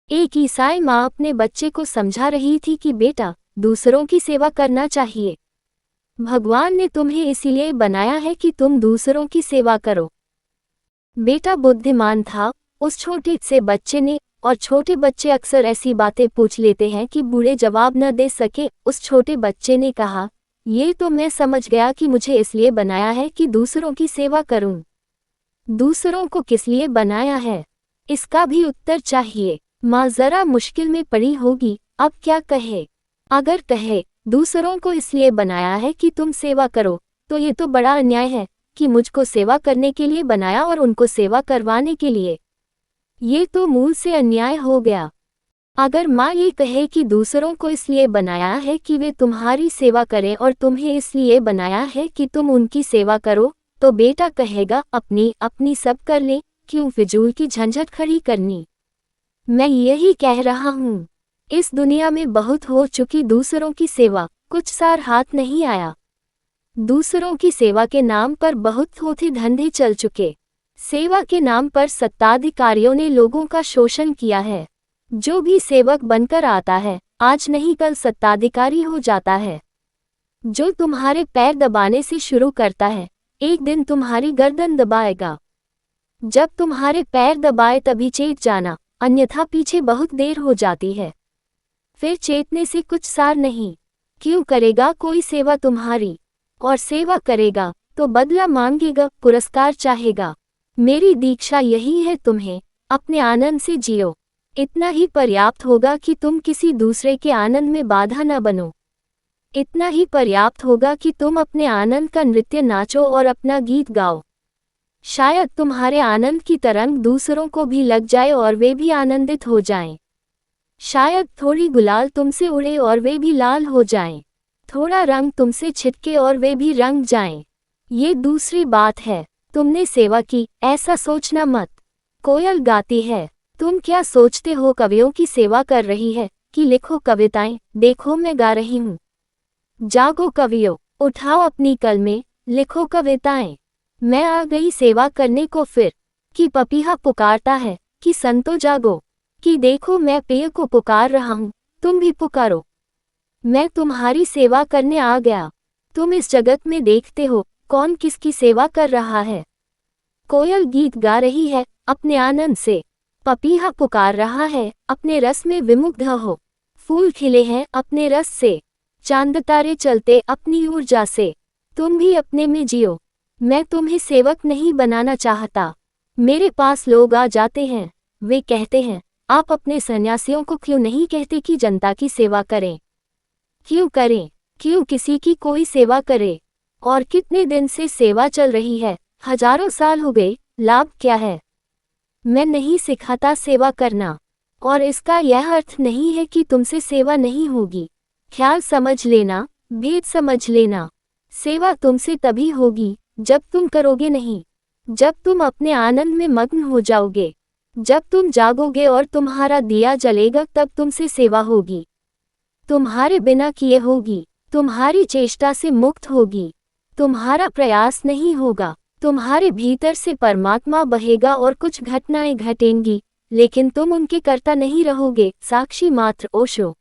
एक ईसाई माँ अपने बच्चे को समझा रही थी कि बेटा, दूसरों की सेवा करना चाहिए। भगवान ने तुम्हें इसलिए बनाया है कि तुम दूसरों की सेवा करो। बेटा बुद्धिमान था, उस छोटे से बच्चे ने, और छोटे बच्चे अक्सर ऐसी बातें पूछ लेते हैं कि बूढ़े जवाब न दे सके। उस छोटे बच्चे ने कहा, ये तो मैं समझ गया कि मुझे इसलिए बनाया है कि दूसरों की सेवा करूं। दूसरों को किस लिए बनाया है, इसका भी उत्तर चाहिए। माँ जरा मुश्किल में पड़ी होगी, अब क्या कहे। अगर कहे, दूसरों को इसलिए बनाया है कि तुम सेवा करो, तो ये तो बड़ा अन्याय है कि मुझको सेवा करने के लिए बनाया और उनको सेवा करवाने के लिए। ये तो मूल से अन्याय हो गया। अगर माँ ये कहे कि दूसरों को इसलिए बनाया है कि वे तुम्हारी सेवा करें और तुम्हें इसलिए बनाया है कि तुम उनकी सेवा करो, तो बेटा कहेगा अपनी अपनी सब कर ले, क्यों फिजूल की झंझट खड़ी करनी। मैं यही कह रहा हूँ, इस दुनिया में बहुत हो चुकी दूसरों की सेवा, कुछ सार हाथ नहीं आया। दूसरों की सेवा के नाम पर बहुत थोथे धंधे चल चुके। सेवा के नाम पर सत्ताधिकारियों ने लोगों का शोषण किया है। जो भी सेवक बनकर आता है, आज नहीं कल सत्ताधिकारी हो जाता है। जो तुम्हारे पैर दबाने से शुरू करता है, एक दिन तुम्हारी गर्दन दबाएगा। जब तुम्हारे पैर दबाए तभी चेत जाना, अन्यथा पीछे बहुत देर हो जाती है। फिर चेतने से कुछ सार नहीं। क्यों करेगा कोई सेवा तुम्हारी, और सेवा करेगा तो बदला मांगेगा, पुरस्कार चाहेगा। मेरी दीक्षा यही है तुम्हें, अपने आनंद से जियो। इतना ही पर्याप्त होगा कि तुम किसी दूसरे के आनंद में बाधा न बनो। इतना ही पर्याप्त होगा कि तुम अपने आनंद का नृत्य नाचो और अपना गीत गाओ। शायद तुम्हारे आनंद की तरंग दूसरों को भी लग जाए और वे भी आनंदित हो जाएं। शायद थोड़ी गुलाल तुमसे उड़े और वे भी लाल हो जाएं। थोड़ा रंग तुमसे छिटके और वे भी रंग जाएं। ये दूसरी बात है। तुमने सेवा की, ऐसा सोचना मत। कोयल गाती है, तुम क्या सोचते हो कवियों की सेवा कर रही है, कि लिखो कविताएं, देखो मैं गा रही हूँ। जागो कवियों, उठाओ अपनी कलमें, लिखो कविताएं। मैं आ गई सेवा करने को फिर, कि पपीहा पुकारता है, कि संतो जागो, कि देखो मैं पेय को पुकार रहा हूँ, तुम भी पुकारो। मैं तुम्हारी सेवा करने आ गया। तुम इस जगत में देखते हो, कौन किसकी सेवा कर रहा है। कोयल गीत गा रही है, अपने आनंद से। पपीहा पुकार रहा है, अपने रस में विमुग्ध हो। फूल खिले हैं अपने रस से, चांद तारे चलते अपनी ऊर्जा से। तुम भी अपने में जियो। मैं तुम्हें सेवक नहीं बनाना चाहता। मेरे पास लोग आ जाते हैं, वे कहते हैं, आप अपने सन्यासियों को क्यों नहीं कहते कि जनता की सेवा करें। क्यों करें, क्यों किसी की कोई सेवा करे। और कितने दिन से सेवा चल रही है, हजारों साल हो गए, लाभ क्या है। मैं नहीं सिखाता सेवा करना, और इसका यह अर्थ नहीं है कि तुमसे सेवा नहीं होगी। ख्याल समझ लेना, भेद समझ लेना। सेवा तुमसे तभी होगी जब तुम करोगे नहीं, जब तुम अपने आनंद में मग्न हो जाओगे। जब तुम जागोगे और तुम्हारा दिया जलेगा, तब तुमसे सेवा होगी। तुम्हारे बिना किए होगी, तुम्हारी चेष्टा से मुक्त होगी। तुम्हारा प्रयास नहीं होगा, तुम्हारे भीतर से परमात्मा बहेगा और कुछ घटनाएं घटेंगी, लेकिन तुम उनके कर्ता नहीं रहोगे। साक्षी मात्र ओशो।